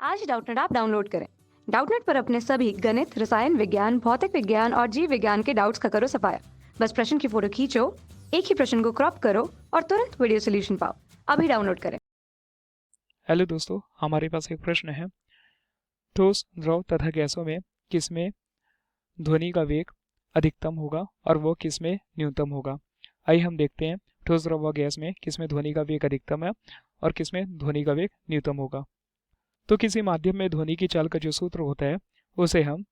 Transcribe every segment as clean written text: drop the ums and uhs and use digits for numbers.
आज ही Doubtnut app download करें। Doubtnut पर अपने सभी गणित, रसायन विज्ञान, भौतिक विज्ञान और जीव विज्ञान के डाउट्स का करो सफाया। बस प्रश्न की फोटो खींचो, एक ही प्रश्न को क्रॉप करो और तुरंत वीडियो सोल्यूशन पाओ। अभी डाउनलोड करें। हेलो दोस्तों, हमारे पास एक प्रश्न है। ठोस, द्रव तथा गैसों में किसमें ध्वनि का वेग अधिकतम होगा और वो किसमें न्यूनतम होगा। आइए हम देखते हैं ठोस, द्रव व गैस में किसमें ध्वनि का वेग अधिकतम है और किसमें ध्वनि का वेग न्यूनतम होगा। तो किसी माध्यम में ध्वनि की चाल का जो सूत्र होता है उसे हम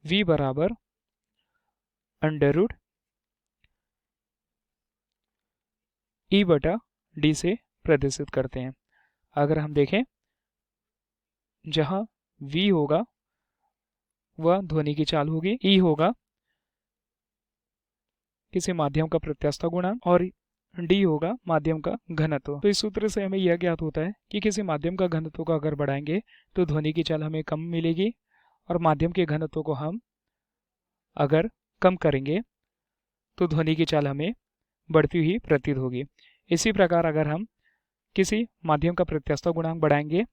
v बराबर अंडर रूट ई बटा डी से प्रदर्शित करते हैं। अगर हम देखें, जहाँ v होगा वह ध्वनि की चाल होगी, ई होगा किसी माध्यम का प्रत्यास्थ गुणांक और डी होगा माध्यम का घनत्व। तो इस सूत्र से हमें यह ज्ञात होता है कि किसी माध्यम का घनत्व को अगर बढ़ाएंगे तो ध्वनि की चाल हमें कम मिलेगी और माध्यम के घनत्व को हम अगर कम करेंगे तो ध्वनि की चाल हमें बढ़ती हुई प्रतीत होगी। इसी प्रकार अगर हम किसी माध्यम का प्रत्यास्थ गुणांक बढ़ाएंगे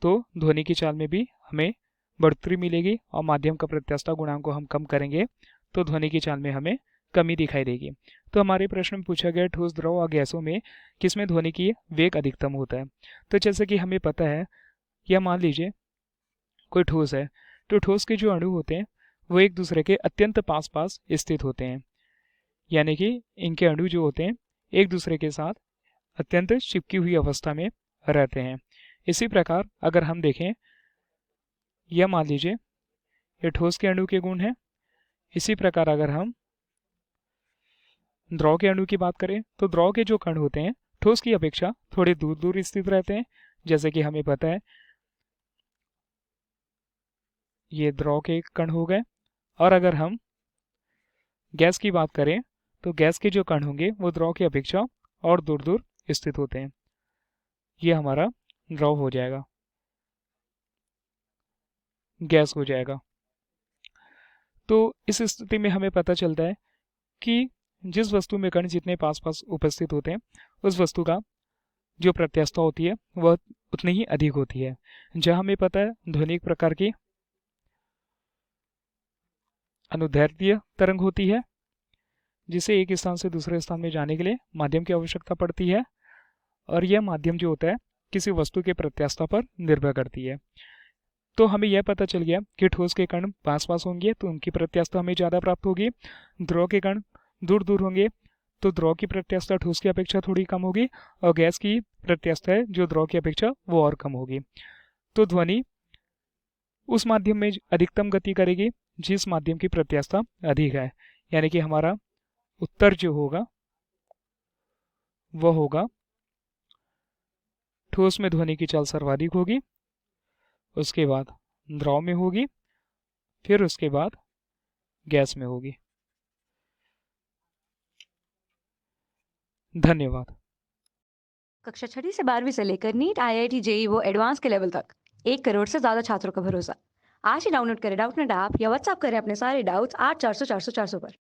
तो ध्वनि की चाल में भी हमें बढ़ोतरी मिलेगी और माध्यम का प्रत्यास्थ गुणांक को हम कम करेंगे तो ध्वनि की चाल में हमें कमी दिखाई देगी। तो हमारे प्रश्न में पूछा गया ठोस, द्रव और गैसों में किसमें ध्वनि की वेग अधिकतम होता है। तो जैसे कि हमें पता है, या मान लीजिए कोई ठोस है, तो ठोस के जो अणु होते हैं वो एक दूसरे के अत्यंत पास पास स्थित होते हैं, यानी कि इनके अणु जो होते हैं एक दूसरे के साथ अत्यंत चिपकी हुई अवस्था में रहते हैं। इसी प्रकार अगर हम देखें, यह मान लीजिए ये ठोस के अणु के गुण हैं। इसी प्रकार अगर हम द्रव के अणु की बात करें तो द्रव के जो कण होते हैं ठोस की अपेक्षा थोड़े दूर दूर स्थित रहते हैं, जैसे कि हमें पता है ये द्रव के कण हो गए। और अगर हम गैस की बात करें तो गैस के जो कण होंगे वो द्रव की अपेक्षा और दूर दूर स्थित होते हैं। ये हमारा द्रव हो जाएगा, गैस हो जाएगा। तो इस स्थिति में हमें पता चलता है कि जिस वस्तु में कण जितने पास पास उपस्थित होते हैं उस वस्तु का जो प्रत्यास्थता होती है वह उतनी ही अधिक होती है। जहाँ हमें पता है ध्वनि एक प्रकार की अनुदैर्ध्य तरंग होती है जिसे एक स्थान से दूसरे स्थान में जाने के लिए माध्यम की आवश्यकता पड़ती है, और यह माध्यम जो होता है किसी वस्तु के प्रत्यास्थता पर निर्भर करती है। तो हमें यह पता चल गया कि ठोस के कण पास पास होंगे तो उनकी प्रत्यास्थता हमें ज़्यादा प्राप्त होगी, द्रव के कण दूर दूर होंगे तो द्रव की प्रत्यास्थता ठोस की अपेक्षा थोड़ी कम होगी, और गैस की प्रत्यास्थता है जो द्रव की अपेक्षा वो और कम होगी। तो ध्वनि उस माध्यम में अधिकतम गति करेगी जिस माध्यम की प्रत्यास्थता अधिक है, यानी कि हमारा उत्तर जो होगा वह होगा ठोस में ध्वनि की चाल सर्वाधिक होगी, उसके बाद द्रव में होगी, फिर उसके बाद गैस में होगी। धन्यवाद। कक्षा 6 से 12वीं से लेकर नीट, IIT, JEE वो एडवांस के लेवल तक 1 करोड़ से ज्यादा छात्रों का भरोसा। आज ही डाउनलोड करें डाउटनेट ऐप या व्हाट्सएप करें अपने सारे डाउट्स 8400 400 400 पर।